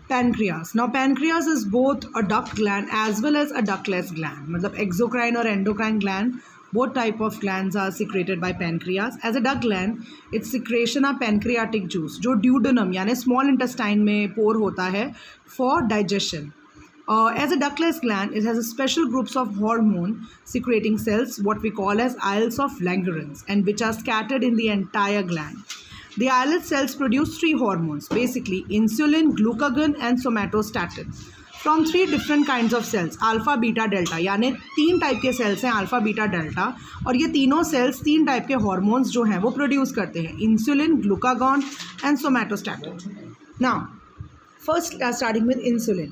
Pancreas. Now pancreas is both a duct gland as well as a ductless gland. मतलब exocrine और endocrine gland, both type of glands are secreted by pancreas. As a duct gland, its secretion are pancreatic juice जो duodenum यानी small intestine में pour होता है for digestion. As a ductless gland, it has a special groups of hormone secreting cells, what we call as isles of Langerhans, and which are scattered in the entire gland. The islet cells produce three hormones, basically insulin, glucagon and somatostatin, from three different kinds of cells, alpha, beta, delta. यानी तीन type के sales हैं, alpha, beta, delta, और ये तीनों sales तीन type के hormones जो हैं वो प्रोड्यूस करते हैं, insulin, glucagon and somatostatin. Now first starting with insulin.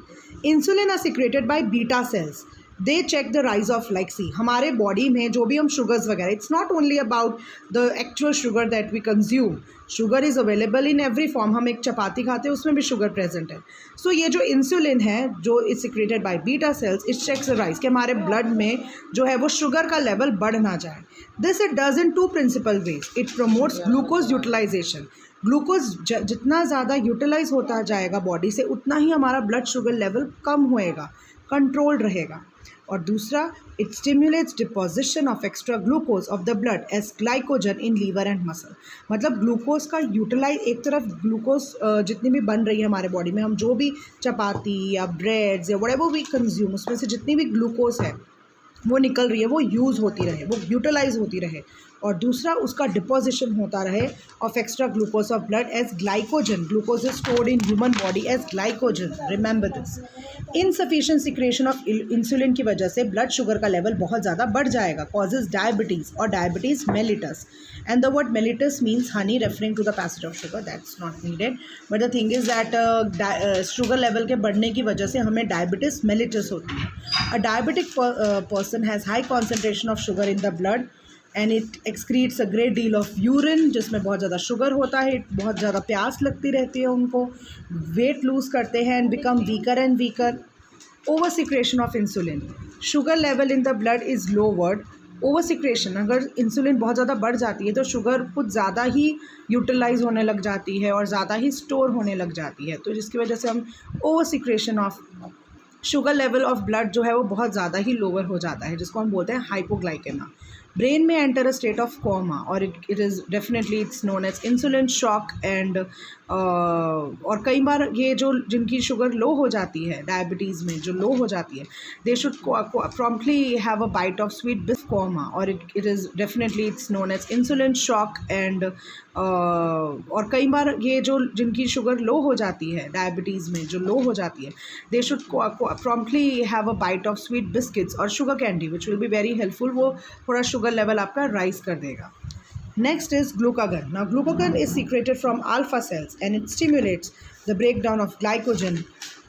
Insulin are secreted by beta cells. They check the rise of like see हमारे बॉडी में जो भी हम शुगर्स वगैरह, it's not only about the actual sugar that we consume. Sugar is available in every form. हम एक चपाती खाते हैं उसमें भी शुगर प्रेजेंट है. सो ये जो इंसुलिन है जो is secreted by beta cells, it checks the rise कि हमारे ब्लड में जो है वो शुगर का लेवल बढ़ ना जाए. This it does in two principal ways. It promotes glucose utilization. Glucose जितना ज़्यादा यूटिलाइज होता जाएगा बॉडी से उतना ही हमारा ब्लड शुगर लेवल कम होएगा, कंट्रोल रहेगा. और दूसरा, it stimulates deposition of extra glucose of the blood as glycogen in liver and muscle. मतलब ग्लूकोज का यूटिलाइज, एक तरफ ग्लूकोज जितनी भी बन रही है हमारे बॉडी में, हम जो भी चपाती या ब्रेड्स या व्हाटएवर वी कंज्यूम उसमें से जितनी भी ग्लूकोज है वो निकल रही है, वो यूज़ होती रहे, वो यूटिलाइज होती रहे. और दूसरा, उसका डिपोजिशन होता रहे of extra glucose of blood as glycogen. Glucose is stored in human body as glycogen. Remember this. Insufficient secretion of insulin की वजह से ब्लड शुगर का लेवल बहुत ज़्यादा बढ़ जाएगा, कॉजेज डायबिटीज़ और diabetes mellitus. And the word mellitus means honey, referring to the passage of sugar. That's not needed, but the thing is that sugar level के बढ़ने की वजह से हमें डायबिटीज़ मेलिटस होती है. अ diabetic person has high concentration of sugar in the blood and it excretes a great deal of urine, जिसमें बहुत ज़्यादा शुगर होता है, बहुत ज़्यादा प्यास लगती रहती है उनको, वेट लूज़ करते हैं and become weaker and weaker. Over secretion of insulin. Sugar level in the blood is lowered. Over secretion, अगर इंसुलिन बहुत ज़्यादा बढ़ जाती है तो शुगर कुछ ज़्यादा ही यूटिलाइज होने लग जाती है और ज़्यादा ही स्टोर होने लग जाती है, तो जिसकी वजह से हम over secretion of sugar level of blood जो है वो बहुत ज़्यादा ही लोअर हो जाता है, जिसको हम बोलते हैं हाइपोग्लाइकेमिया. ब्रेन में enter a state of coma और it is definitely it's known as insulin shock and और कई बार ये जो जिनकी शुगर लो हो जाती है, डायबिटीज़ में जो लो हो जाती है, they should promptly have a bite of sweet biscuit और it is definitely it's known as insulin shock and और कई बार ये जो जिनकी शुगर लो हो जाती है, डायबिटीज़ में जो लो हो जाती है, they should promptly have a bite of sweet biscuits और sugar candy which will be very helpful. वो थोड़ा शुगर लेवल आपका राइज कर देगा. Next is glucagon. Now glucagon is secreted from alpha cells and it stimulates the breakdown of glycogen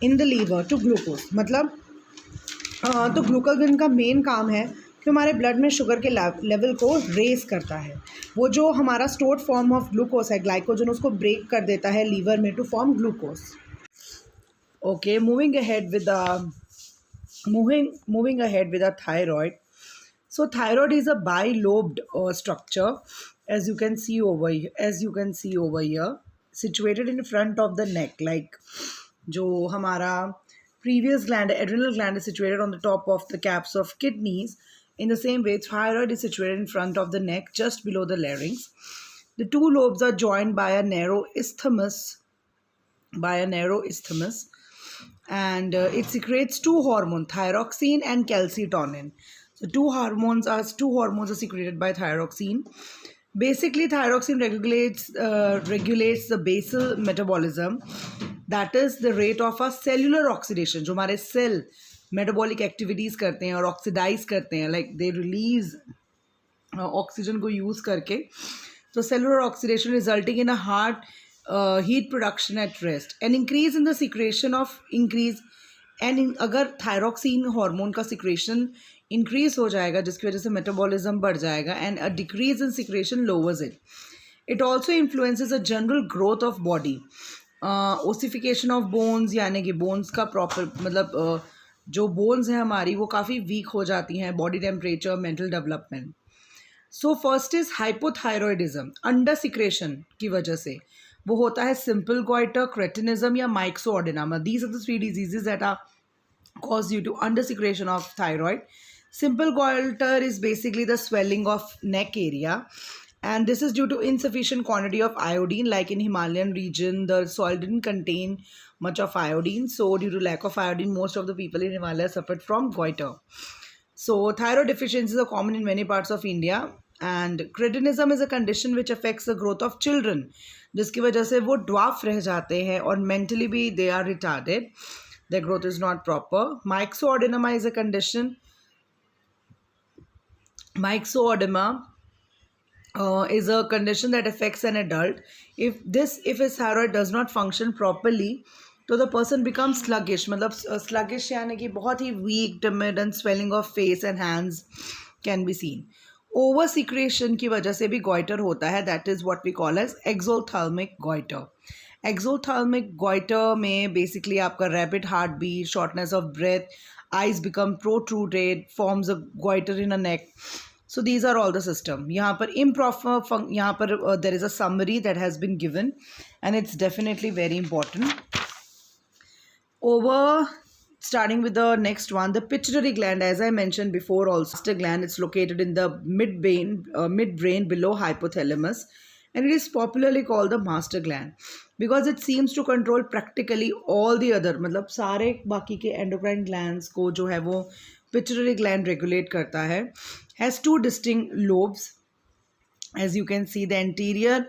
in the liver to glucose. मतलब तो glucagon का main काम है कि हमारे ब्लड में शुगर के लेवल को रेज करता है. वो जो हमारा स्टोर्ड फॉर्म ऑफ ग्लूकोज है ग्लाइकोजन, उसको ब्रेक कर देता है लीवर में to form glucose. Okay, moving ahead with the thyroid. So thyroid is a bilobed structure, as you can see over here, situated in front of the neck. Like जो हमारा previous gland, adrenal gland, is situated on the top of the caps of kidneys. In the same way, thyroid is situated in front of the neck, just below the larynx. The two lobes are joined by a narrow isthmus, and it secretes two hormones, thyroxine and calcitonin. So two hormones are secreted by thyroxine. Basically, thyroxine regulates the basal metabolism, that is the rate of a cellular oxidation. जो हमारे cell metabolic activities करते हैं और oxidize करते हैं, like they release oxygen को use करके, so cellular oxidation resulting in a heart heat production at rest, an increase in the secretion of अगर थायरोक्सिन हार्मोन का सिक्रेशन इंक्रीज हो जाएगा जिसकी वजह से मेटाबॉलिज्म बढ़ जाएगा, and a decrease in secretion louvers it. It also influences a general growth of body, ossification of bones, यानी कि बोन्स का प्रॉपर मतलब जो बोन्स हैं हमारी वो काफ़ी वीक हो जाती हैं, body temperature, mental development. So first is hypothyroidism, under secretion की वजह से वो होता है सिंपल goiter, cretinism या myxoadenoma. These are the three diseases that are cause due to under secretion of thyroid. Simple goiter is basically the swelling of neck area, and this is due to insufficient quantity of iodine. Like in Himalayan region, the soil didn't contain much of iodine, so due to lack of iodine, most of the people in Himalaya suffered from goiter. So thyroid deficiencies are common in many parts of India, and cretinism is a condition which affects the growth of children, जिसकी वजह से वो dwarf रह जाते हैं और mentally भी they are retarded. Their growth is not proper. Myxoadenoma is a condition. Myxoedema is a condition that affects an adult. If his thyroid does not function properly, तो the person becomes sluggish. मतलब sluggish यानी कि बहुत ही weak, timid, and swelling of face and hands can be seen. Over secretion की वजह से भी goiter होता है. That is what we call as exothalamic goiter. Exothalamic goiter में basically आपका rapid heartbeat, shortness of breath, eyes become protruded, forms a goiter in a neck. So these are all the system. यहाँ पर improper यहाँ पर there is a summary that has been given, and it's definitely very important. Starting with the next one, the pituitary gland, as I mentioned before, also master gland. It's located in the midbrain below hypothalamus, and it is popularly called the master gland because it seems to control practically all the other, मतलब सारे बाकी के endocrine glands को जो है वो pituitary gland regulate करता है. Has two distinct lobes, as you can see, the anterior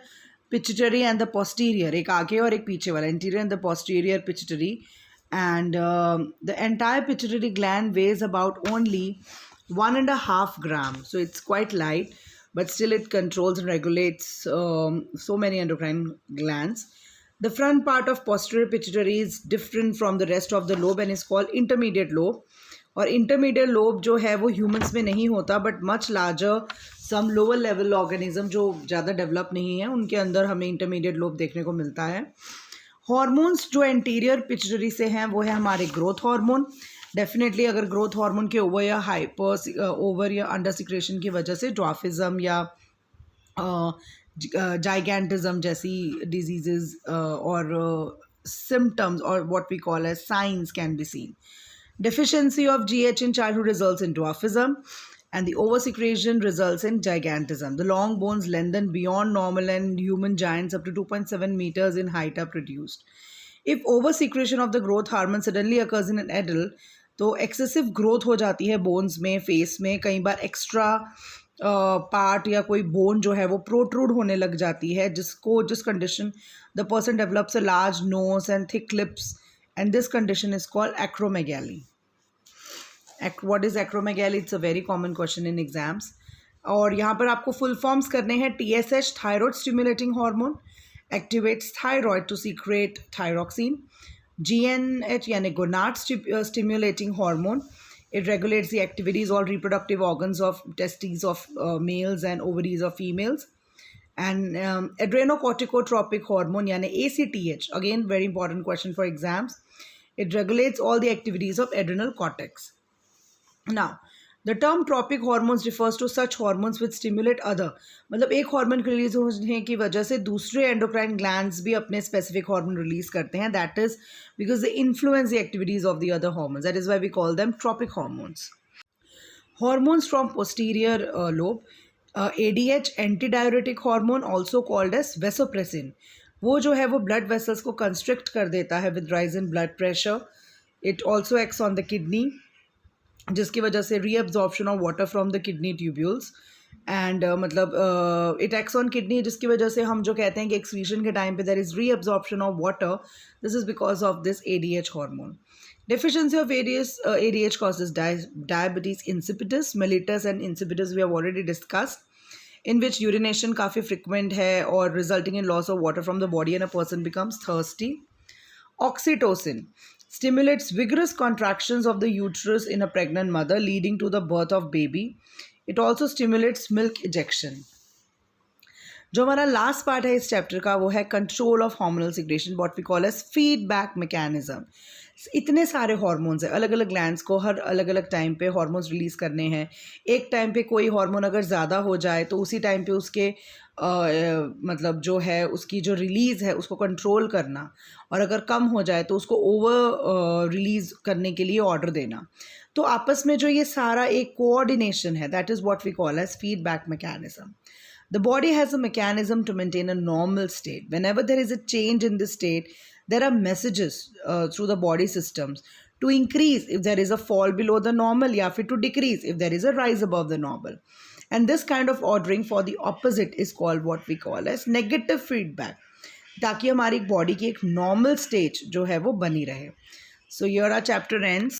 pituitary and the posterior, एक आगे और एक पीछे वाला, anterior and the posterior pituitary. And the entire pituitary gland weighs about only 1.5 grams, so it's quite light, but still it controls and regulates so many endocrine glands. The front part of posterior pituitary is different from the rest of the lobe and is called intermediate lobe. और intermediate lobe जो है वो humans में नहीं होता, but much larger some lower level organism जो ज़्यादा develop नहीं है, उनके अंदर हमें intermediate lobe देखने को मिलता है. हॉर्मोन्स जो एंटीरियर पिट्यूटरी से हैं वो है हमारे ग्रोथ हार्मोन. डेफिनेटली अगर ग्रोथ हार्मोन के ओवर या ओवर या अंडर सिक्रेशन की वजह से ड्वार्फिज्म या जाइगेंटिज्म जैसी डिजीजेज और symptoms or what we call as signs can be seen. Deficiency of GH in childhood results in dwarfism, and the oversecretion results in gigantism. The long bones lengthen beyond normal and human giants up to 2.7 meters in height are produced. If oversecretion of the growth hormone suddenly occurs in an adult, तो excessive growth हो जाती है bones में, face में, कई बार extra part या कोई bone जो है वो protrude होने लग जाती है, जिस condition the person develops a large nose and thick lips, and this condition is called acromegaly. What is acromegaly? It's a very common question in exams. और यहाँ पर आपको full forms करने हैं. TSH, thyroid stimulating hormone, activates thyroid to secrete thyroxine. GnH यानी gonad stimulating hormone, it regulates the activities or reproductive organs of testes of males and ovaries of females. And adrenocorticotropic hormone यानी ACTH, again very important question for exams, it regulates all the activities of adrenal cortex. Now, the term tropic hormones refers to such hormones which stimulate other, मतलब एक hormone के release होने की वजह से दूसरे endocrine glands भी अपने स्पेसिफिक हार्मोन रिलीज करते हैं. That is because they influence the activities of the other hormones. That is why we call them tropic hormones. Hormones from posterior lobe, ADH anti diuretic hormone also called as vasopressin, वो जो है वो blood vessels को constrict कर देता है with rise in blood pressure. It also acts on the kidney, जिसकी वजह से reabsorption of water from the kidney tubules. And मतलब इट एक्ट्स ऑन किडनी, जिसकी वजह से हम जो कहते हैं कि एक्सक्रीशन के टाइम पे there is reabsorption of water, this is because of this ADH hormone. Deficiency of ADH causes diabetes insipidus, mellitus and insipidus we have already discussed, in which urination काफ़ी frequent है और resulting in loss of water from the body and a person becomes thirsty. Oxytocin stimulates vigorous contractions of the uterus in a pregnant mother, leading to the birth of baby. It also stimulates milk ejection. जो हमारा last part है इस chapter का वो है control of hormonal secretion, what we call as feedback mechanism. इतने सारे hormones हैं, अलग अलग ग्लैंड्स को हर अलग अलग टाइम पे हार्मोन्स रिलीज़ करने हैं। एक टाइम पे कोई हार्मोन अगर ज़्यादा हो जाए तो उसी टाइम पे उसके मतलब जो है उसकी जो रिलीज़ है उसको कंट्रोल करना, और अगर कम हो जाए तो उसको ओवर रिलीज़ करने के लिए ऑर्डर देना। तो आपस में जो ये सारा एक कोऑर्डिनेशन है, that is what we call as feedback mechanism. The body has a mechanism to maintain a normal state. Whenever there is a change in the state, there are messages through the body systems to increase if there is a fall below the normal, या फिर to decrease if there is a rise above the normal. And this kind of ordering for the opposite is called what we call as negative feedback, ताकि हमारी body की एक normal stage जो है वो बनी रहे. So here our chapter ends.